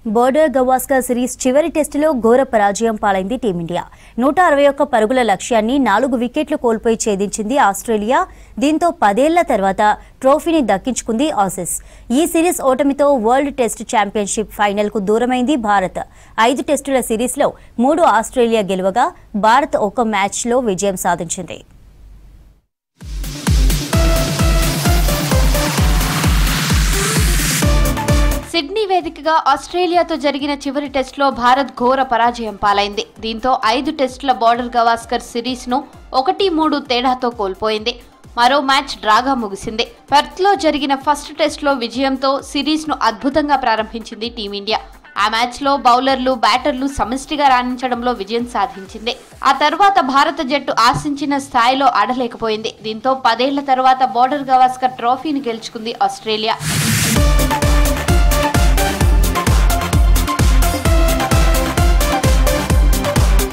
Border Gavaskar series చివరి టెస్టులో ఘోర పరాజయం పాలైంది టీమిండియా. 161 పరుగుల లక్ష్యాన్ని 4 వికెట్లు కోల్పోయి ఛేదించింది ఆస్ట్రేలియా. దీంతో 10 ఏళ్ల తర్వాత ట్రోఫీని దక్కించుకుంది ఆసీస్. ఈ సిరీస్ ఓటమితో వరల్డ్ టెస్ట్ ఛాంపియన్షిప్ ఫైనల్కు దూరమైంది భారత్. 5 టెస్టుల సిరీస్లో 3 ఆస్ట్రేలియా గెలువగా భారత్ ఒక మ్యాచ్లో విజయం సాధించింది. సిడ్నీ వేదికగా ఆస్ట్రేలియాతో జరిగిన చివరి టెస్టులో భారత్ ఘోర పరాజయం పాలైంది. దీంతో 5 టెస్టుల బోర్డర్ గవాస్కర్ సిరీస్ను 1-3 తేడాతో కోల్పోయింది. మరో మ్యాచ్ డ్రాగా ముగిసింది. పెర్త్లో జరిగిన ఫస్ట్ టెస్టులో విజయంతో సిరీస్ను అద్భుతంగా ప్రారంభించింది టీమిండియా. ఆ మ్యాచ్లో బౌలర్లు, బ్యాటర్లు సమిష్టిగా రాణించడంలో విజయం సాధించింది. ఆ తర్వాత భారత జట్టు ఆశించిన స్థాయిలో ఆడలేకపోయింది. దీంతో 10 ఏళ్ల తర్వాత బోర్డర్ గవాస్కర్ ట్రోఫీని గెలుచుకుంది ఆస్ట్రేలియా.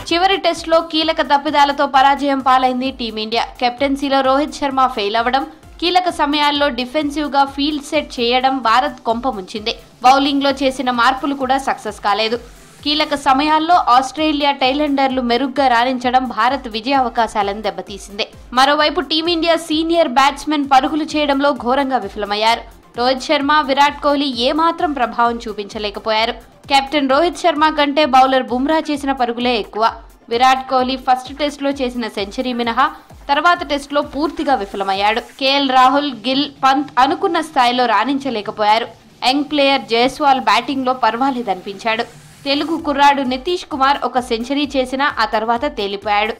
చివరి టెస్టులో కీలక తప్పిదాలతో పరాజయం పాలైంది టీమిండియా. కెప్టెన్సీలో రోహిత్ శర్మ ఫెయిల్ అవ్వడం, కీలక సమయాల్లో డిఫెన్సివ్ గా ఫీల్డ్ సెట్ చేయడం భారత్ కొంప ముంచింది. బౌలింగ్ లో చేసిన మార్పులు కూడా సక్సెస్ కాలేదు. కీలక సమయాల్లో ఆస్ట్రేలియా టైలెండర్లు మెరుగ్గా రాణించడం భారత్ విజయ అవకాశాలను దెబ్బతీసింది. మరోవైపు టీమిండియా సీనియర్ బ్యాట్స్మెన్ పరుగులు చేయడంలో ఘోరంగా విఫలమయ్యారు. రోహిత్ శర్మ, విరాట్ కోహ్లీ ఏమాత్రం ప్రభావం చూపించలేకపోయారు. కెప్టెన్ రోహిత్ శర్మ కంటే బౌలర్ బుమ్రా చేసిన పరుగులే ఎక్కువ. విరాట్ కోహ్లీ ఫస్ట్ టెస్టులో చేసిన సెంచరీ మినహా తర్వాత టెస్టులో పూర్తిగా విఫలమయ్యాడు. కేఎల్ రాహుల్, గిల్, పంత్ అనుకున్న స్థాయిలో రాణించలేకపోయారు. యంగ్ ప్లేయర్ జైస్వాల్ బ్యాటింగ్లో పర్వాలేదనిపించాడు. తెలుగు కుర్రాడు నితీష్ కుమార్ ఒక సెంచరీ చేసినా ఆ తర్వాత తేలిపోయాడు.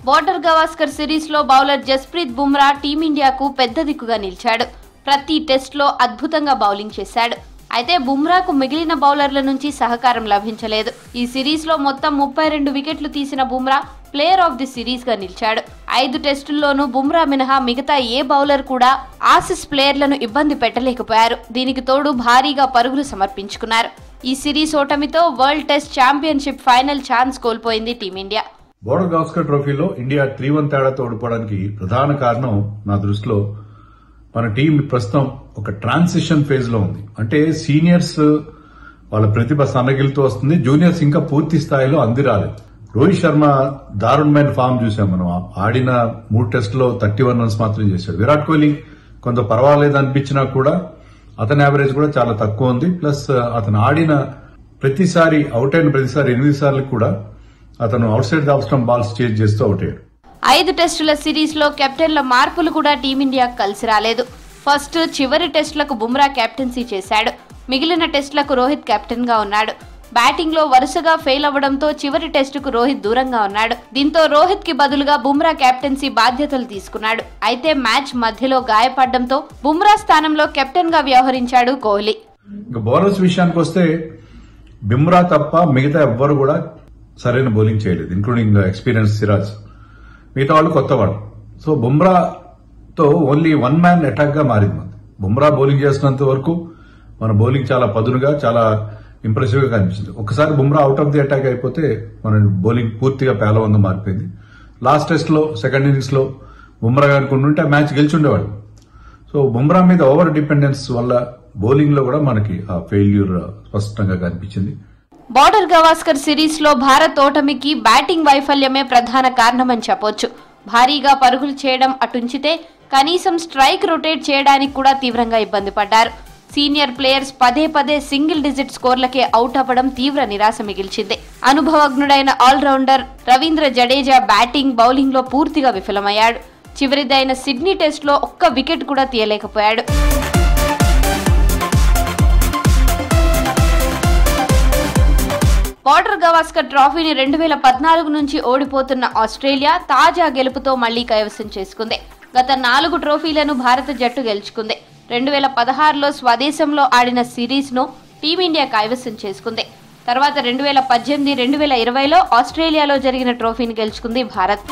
బోర్డర్ గవాస్కర్ సిరీస్లో బౌలర్ జస్ప్రీత్ బుమ్రా టీమిండియాకు పెద్ద దిక్కుగా నిలిచాడు. ప్రతి టెస్టులో అద్భుతంగా బౌలింగ్ చేశాడు. అయితే బుమ్రాకు మిగిలిన బౌలర్ల నుంచి సహకారం లభించలేదు. ఈ సిరీస్లో మొత్తం 32 వికెట్లు తీసిన Bumrah player of the series గా నిలిచాడు. 5 టెస్టుల్లోనూ బుమ్రా మినహా మిగతా ఏ బౌలర్ కూడా ఆసీస్ ప్లేయర్లను ఇబ్బంది పెట్టలేకపోయారు. దీనికి తోడు భారీగా పరుగులు సమర్పించుకున్నారు. ఈ సిరీస్ ఓటమితో world test championship final chance కోల్పోయింది టీమిండియా. బోర్డర్ గవాస్కర్ ట్రోఫీలో ఇండియా 3-1 తేడాతో ఓడిపోవడానికి ప్రధాన కారణం నా దృష్టిలో మన టీం ప్రస్తుతం ఒక ట్రాన్సిషన్ ఫేజ్ లో ఉంది. అంటే సీనియర్స్ వాళ్ళ ప్రతిభ సన్నగిలుతూ వస్తుంది, జూనియర్స్ ఇంకా పూర్తి స్థాయిలో అందిరాలేదు. రోహిత్ శర్మ దారుణమైన ఫామ్ చూసాం మనం. ఆడిన 3 టెస్టులో 31 రన్స్ మాత్రం చేశాడు. విరాట్ కోహ్లీ కొంత పర్వాలేదు అనిపించినా కూడా అతని యావరేజ్ కూడా చాలా తక్కువ ఉంది. ప్లస్ అతను ఆడిన ప్రతిసారి అవుట్ అయిన ప్రతిసారి 8 సార్లు కూడా అతను out side the off stump balls chase చేస్తూ అవుట్ అయ్యాడు. 5 టెస్టుల సిరీస్ లో కెప్టెన్ల మార్పులు కూడా టీమిండియాకు కలిసి రాలేదు. ఫస్ట్, చివరి టెస్టులకు బుమ్రా కెప్టెన్సీ చేశాడు. మిగిలిన టెస్టులకు రోహిత్ కెప్టెన్ గా ఉన్నాడు. బ్యాటింగ్ లో వరుసగా ఫెయిల్ అవ్వడంతో చివరి టెస్టుకు రోహిత్ దూరంగా ఉన్నాడు. దీంతో రోహిత్ కి బదులుగా బుమ్రా కెప్టెన్సీ బాధ్యతలు తీసుకున్నాడు. అయితే మ్యాచ్ మధ్యలో గాయపడడంతో బుమ్రా స్థానంలో కెప్టెన్ గా వ్యవహరించాడు కోహ్లీ. బౌలర్స్ విషయానికి వస్తే బుమ్రా తప్ప మిగతా ఎవ్వరు కూడా సరైన బౌలింగ్ చేయలేదు, ఇంక్లూడింగ్ ఎక్స్పీరియన్స్ సిరాజ్. మిగతా వాళ్ళు కొత్తవాడు. సో బుమ్రాతో ఓన్లీ 1 మ్యాన్ అటాక్ గా మారింది. బుమ్రా బౌలింగ్ చేస్తున్నంత వరకు మన బౌలింగ్ చాలా పదునుగా, చాలా ఇంప్రెసివ్ గా కనిపించింది. ఒకసారి Bumrah out of the attack అయిపోతే మన బౌలింగ్ పూర్తిగా పేలవంగా మారిపోయింది. లాస్ట్ టెస్ట్ లో సెకండ్ ఇన్నింగ్స్ లో బుమ్రా అనుకుంటుంటే ఆ మ్యాచ్ గెలిచుండేవాడు. సో బుమ్రా మీద ఓవర్ డిపెండెన్స్ వల్ల బౌలింగ్ లో కూడా మనకి ఆ ఫెయిల్యూర్ స్పష్టంగా కనిపించింది. బోర్డర్ గవాస్కర్ సిరీస్ లో భారత్ ఓటమికి బ్యాటింగ్ వైఫల్యమే ప్రధాన కారణమని చెప్పొచ్చు. భారీగా పరుగులు చేయడం అటుంచితే కనీసం స్ట్రైక్ రొటేట్ చేయడానికి కూడా తీవ్రంగా ఇబ్బంది పడ్డారు. సీనియర్ ప్లేయర్స్ పదే సింగిల్ డిజిట్ స్కోర్లకే అవుట్ అవ్వడం తీవ్ర నిరాశ మిగిల్చింది. అనుభవజ్ఞుడైన allrounder Ravindra Jadeja batting, bowling లో పూర్తిగా విఫలమయ్యాడు. చివరిదైన సిడ్నీ టెస్ట్ లో ఒక్క వికెట్ కూడా తీయలేకపోయాడు. బోర్డర్ గవాస్కర్ ట్రోఫీని 2014 నుంచి ఓడిపోతున్న ఆస్ట్రేలియా తాజా గెలుపుతో మళ్లీ కైవసం చేసుకుంది. గత 4 ట్రోఫీలను భారత జట్టు గెలుచుకుంది. 2016లో స్వదేశంలో ఆడిన సిరీస్ ను టీమిండియా కైవసం చేసుకుంది. తర్వాత 2018, 2020లో ఆస్ట్రేలియాలో జరిగిన ట్రోఫీని గెలుచుకుంది భారత్.